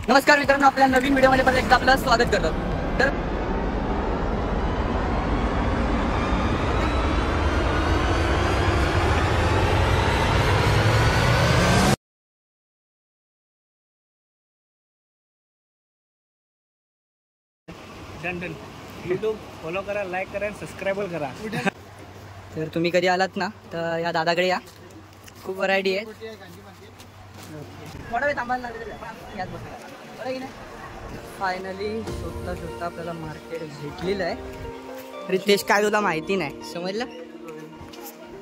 नमस्कार मित्रांनो, आपल्या नवीन व्हिडिओमध्ये परत एकदा आपलं स्वागत करतो। तर यूट्यूब फॉलो करा, लाईक करा, सबस्क्राईब करा। तर तुम्ही कधी आलात ना तर या दादाकडे या, खूप व्हरायटी आहे। थोडा वेळ थांबायला लागेल यात बघा। फायनली शोधता आपल्याला मार्केट भेटलेलं आहे। रितेश काय तुला माहिती नाही समजलं?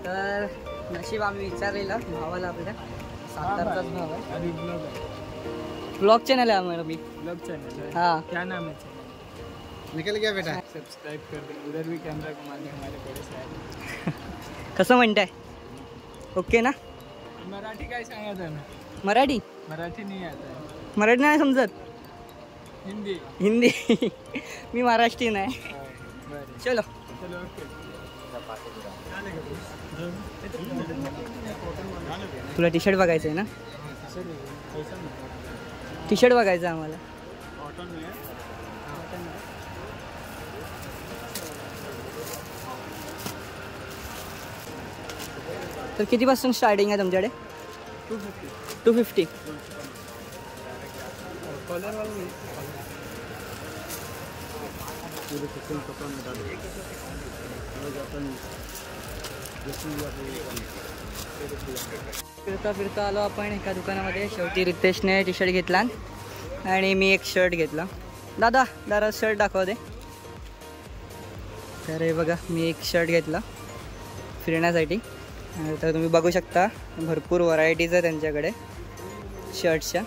तर नशीब आम्ही विचारलेलं भावाला, आपल्या सातारचाच भाव आहे। ब्लॉग चॅनल आहे आम्हाला, मी ब्लॉग चैनल। हाँ, क्या नाम है? निकल गया बेटा। सब्सक्राइब कर दे, उधर भी कैमरा घुमाने हमारे बड़े से कसं म्हणताय? ओके ना? मराठी काय सांगत आहे ना? मराठी नहीं आता है। मराठी नाही समजत? हिंदी हिंदी मी महाराष्ट्रीयन आहे। चलो चलो ओके। तुला टी शर्ट बघायचं आहे ना? टी शर्ट बघायचं आहे आम्हाला। कॉटन में तर कितीपासून स्टार्टिंग आहे तुमच्याकडे? 250 कॉलर वाला फिरता आलो आपण एका दुकानामध्ये। शेवटी रितेशने टी शर्ट घेतला आणि मी एक शर्ट घेतला। दादा शर्ट दाखवा दे। तर हे बघा, मी एक शर्ट घेतला फिरण्यासाठी। तर तुम्ही बघू शकता भरपूर व्हरायटीज आहे त्यांच्याकडे शर्ट्सच्या।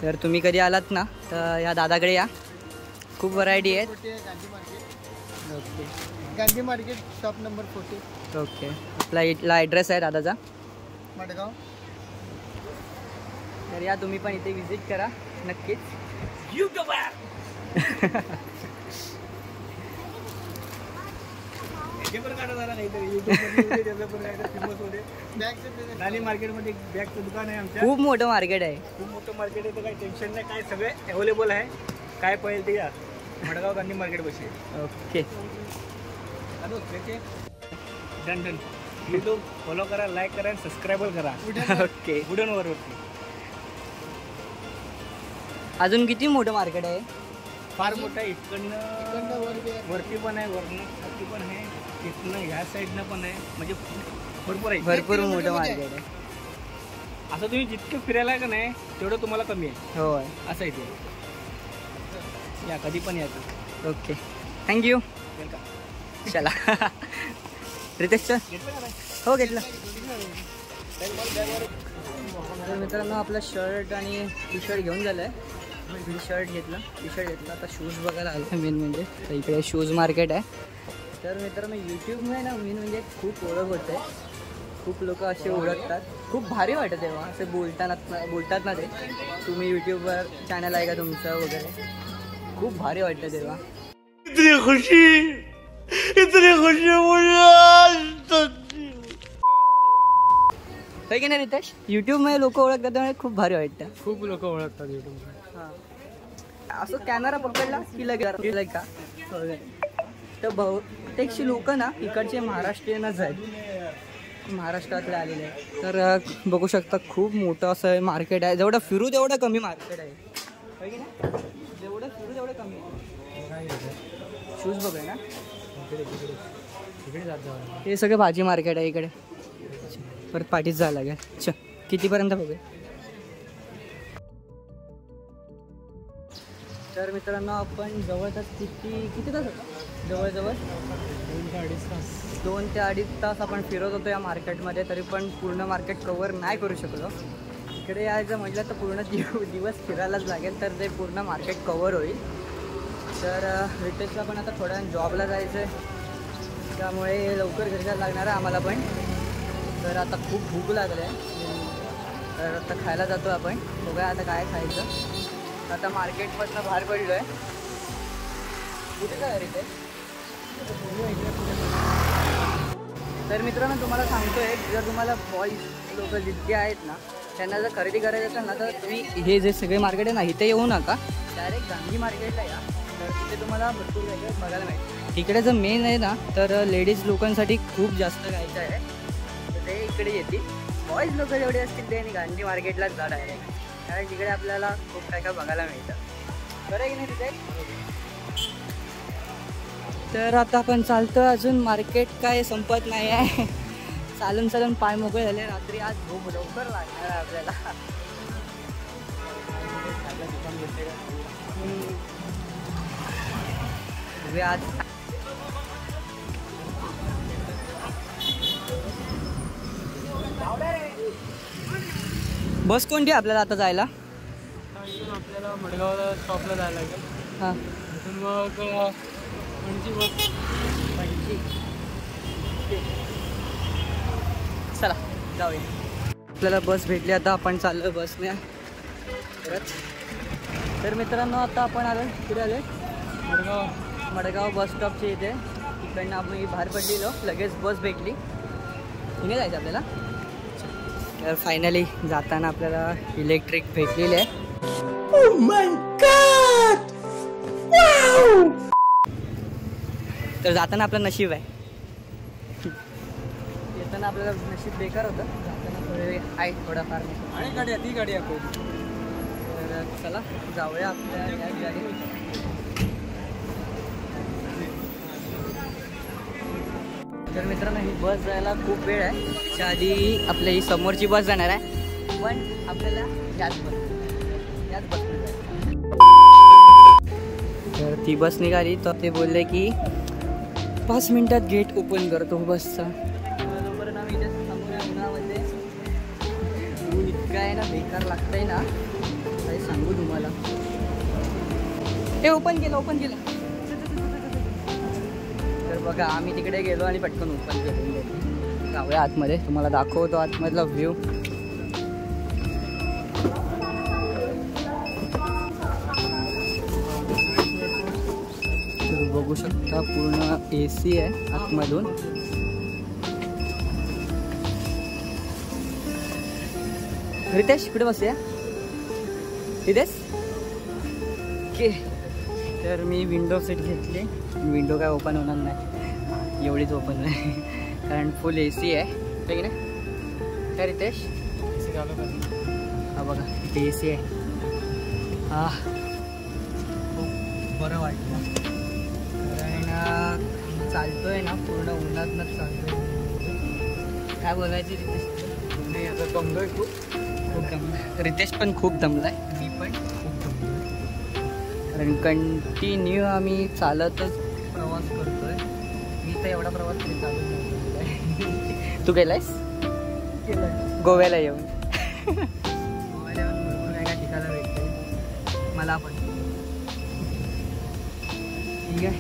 तर तुम्ही कधी आलात ना तर या दादाकडे या, खूप व्हरायटी आहेत। Okay, Gandhi market shop number 40। Okay, आपला इथला ॲड्रेस आहे दादाचा मडगाव। तर या तुम्ही पण इथे विजिट करा नक्कीच। नाली मार्केट मध्ये बॅगचं दुकान आहे आमच्या। खूप मोठं मार्केट आहे। खूप मोठं मार्केट आहे, तर काही टेन्शन नाही, काय सगळे अवेलेबल आहे। काय पाहिजे ते या, मडगाव गांधी मार्केट बशी। ओके, डन यूट्यूब फॉलो करा, लाईक करा, सबस्क्राईब करा। ओके, वुडन वरती अजून किती मोठं मार्केट आहे? फार मोठं आहे। इकडनं वरती पण आहे, वरनं खाली पण आहे, इथनं ह्या साईडनं पण आहे, म्हणजे भरपूर आहे। भरपूर मोठं मार्केट आहे। असं तुम्ही जितकं फिरायला का नाही तेवढं तुम्हाला कमी आहे। होय, असं आहे ते। या कधी पण या। Okay, thank you. वेलकम। चला रितेश सर, हो घेतलं। तर मित्रांनो, आपलं शर्ट आणि टी शर्ट घेऊन झालं आहे। टी शर्ट घेतलं, आता शूज बघायला आलं मेन म्हणजे। तर इकडे शूज मार्केट आहे। तर मित्रांनो, यूट्यूबमुळे ना मेन म्हणजे खूप ओळख होते। खूप लोक असे ओळखतात, खूप भारी वाटतं तेव्हा असे बोलतात ना ते, तुम्ही यूट्यूबवर चॅनल आहे का तुमचं वगैरे, खूप भारी वाटतं तेव्हा। इतनी खुशी होय की नाही रितेश? यूट्यूबमध्ये लोक ओळखतात त्यामुळे खूप भारी वाटतं। खूप लोक ओळखतात यूट्यूब। हां, असं कॅमेरा पकडला की लगेच का वगैरे। तर बहुतेकशी लोक ना इकडचे महाराष्ट्रीयनच आहेत, महाराष्ट्रातले आलेले आहेत। तर बघू शकता खूप मोठं असं मार्केट आहे। जेवढं फिरू तेवढं कमी मार्केट आहे, होय की नाही? जेवढं फिरू तेवढं कमी आहे। शूज बघूया ना, हे सगळे भाजी मार्केट आहे इकडे। परत पाठीच जायला लागेल। अच्छा, कितीपर्यंत बघूया? तर मित्रांनो, आपण जवळपास किती तास होता? जवळजवळ 2 ते 2.5 तास आपण फिरत होतो या मार्केटमध्ये, तरी पण पूर्ण मार्केट कवर नाही करू शकलो। इकडे यायचं म्हटलं तर पूर्ण दिवस फिरायलाच लागेल, तर ते पूर्ण मार्केट कवर होईल। तर रितेशला पण आता थोड्या जॉबला जायचं आहे, त्यामुळे लवकर घरी जायला लागणार आहे आम्हाला पण। तर आता खूप भूक लागली आहे, तर आता खायला जातो आपण। बघूया आता काय खायचं। आता मार्केटमधनं बाहेर पडलो आहे। कुठे काय रितेश? तर मित्रांनो, तुम्हाला सांगतोय, जर तुम्हाला बॉईज लोक जितके आहेत ना त्यांना जर खरेदी करायचं असेल ना तर तुम्ही हे जे सगळे मार्केट आहे ना इथे येऊ नका, डायरेक्ट गांधी मार्केटला या. तर तिथे तुम्हाला भरपूर वेगळं बघायला मिळेल. तिकडे जर मेन आहे ना तर लेडीज लोकांसाठी खूप जास्त घ्यायचं आहे, तर ते इकडे येतील. बॉईज लोक जेवढे असतील ते गांधी मार्केटलाच जा डायरेक्ट, कारण तिकडे आपल्याला खूप काय काय बघायला मिळतं. बरं आहे की नाही तिथे. तर आता आपण चालतो, अजून मार्केट काय संपत नाही आहे. चालून चालून पाय मोकळे झाले. रात्री आज खूप लवकर लागणार आहे आपल्याला. आज बस कोणती आपल्याला आता जायला? आपल्याला मडगावला स्टॉपला जायला लागेल. हां, तिथून मग कोणची बस? चला जाऊया. आपल्याला बस भेटली, आता आपण चाललो बसने परत. तर मित्रांनो आता आपण आलो, कुठे आले? मडगाव बस स्टॉपच्या इथे. तिकडनं आपण बाहेर पडलेलो, लगेच बस भेटली. इथे जायचं आपल्याला. तर फायनली जाताना आपल्याला इलेक्ट्रिक भेटलेली आहे. Oh my God! Wow! तर जाताना आपलं नशीब आहे. येताना आपल्याला नशीब बेकार होतं, जाताना थोडे आहे थोडाफार. आणि गाडी ती गाडी आपण. तर चला जाऊया आपल्या या गाडी. तर मित्रांनो ही बस जायला खूप वेळ आहे. त्याच्या आधी आपल्या ही समोरची बस जाणार आहे, पण आपल्याला याच बस तर ती बस निघाली. तर ते बोलले की 5 मिनिटात गेट ओपन करतो बसचा. बरोबर आम्ही इथे समोर उन्हामध्ये ऊन इतकं आहे ना, बेकार लागतंय ना काही सांगू तुम्हाला. हे ओपन केलं. तर बघा आम्ही तिकडे गेलो आणि पटकन ओपन केलं. जाऊया आतमध्ये, तुम्हाला दाखवतो आतमधला व्ह्यू. तर बघू शकता पूर्ण AC आहे आतमधून. रितेश कुठे बसूया? रितेश ओके. तर मी विंडो सीट घेतली. विंडो काय ओपन होणार नाही, एवढीच ओपन नाही कारण फुल AC आहे, ठीक आहे ना? काय रितेश? हा बघा इथे AC आहे. हा खूप बरं वाटलं, कारण चालतोय ना पूर्ण उन्हातनंच चालतोय. काय बोलायचे रितेश? नाही आता दमलोय खूप दमला. रितेश पण खूप दमलाय, मी पण खूप दमलोय, कारण कंटिन्यू आम्ही चालतच प्रवास करतोय. मी तर एवढा प्रवास कधी चालत नव्हता. तू गेलायस? केलं. गोव्याला येऊन गोव्याला येऊन भरपूर काय काय ठिकाणं भेटते मला पण. ठीक आहे,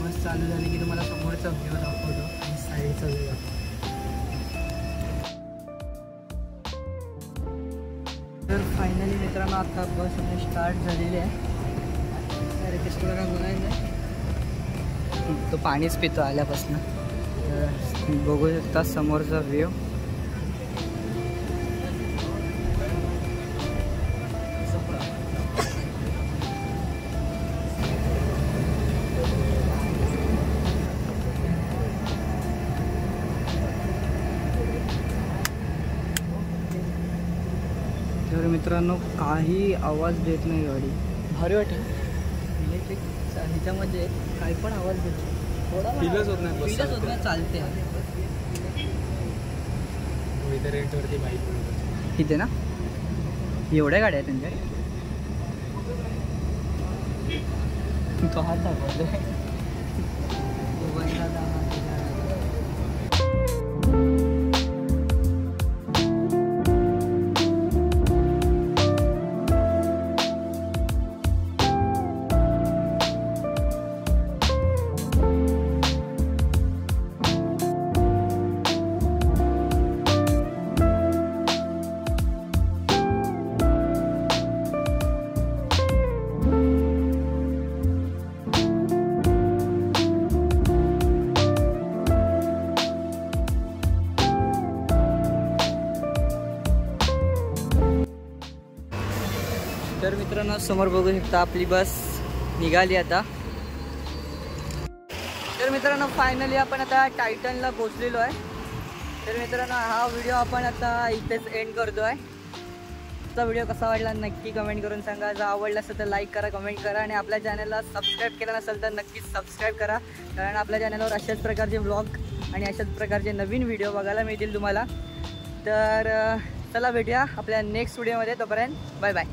बस चालू झाली की तुम्हाला समोरचा व्ह्यू दाखवतो आणि साईडचा व्ह्यू दाखवतो. तर फायनली मित्रांनो आता बस स्टार्ट झालेली आहे. रितेश तुला काय बोलायचं? तो पाणीच पितो आल्यापासून. तर बघू शकता समोरचा व्ह्यू. तर मित्रांनो काही आवाज देत नाही गाडी, भारी वाटेल. इलेक्ट्रिक ह्याच्यामध्ये काही पण आवाज देतो, थोडा फीलच होत नाही, फीलच होत नाही, चालते. इथे रेंटवरती बाईक इथे ना एवढ्या गाड्या आहेत त्यांच्या. तो हात दाखवतोय. तर मित्रांनो समोर बघू शकता आपली बस निघाली आता. तर मित्रांनो फायनली आपण आता टायटनला पोहोचलेलो आहे. तर मित्रांनो हा व्हिडिओ आपण आता इथेच एंड करतो आहे. आजचा व्हिडिओ कसा वाटला नक्की कमेंट करून सांगा. जर आवडला असेल तर लाईक करा, कमेंट करा आणि आपल्या चॅनलला सबस्क्राईब केलं नसेल तर नक्कीच सबस्क्राईब करा. कारण आपल्या चॅनलवर अशाच प्रकारचे व्लॉग आणि अशाच प्रकारचे नवीन व्हिडिओ बघायला मिळतील तुम्हाला. तर चला भेटूया आपल्या नेक्स्ट व्हिडिओमध्ये. तोपर्यंत बाय बाय.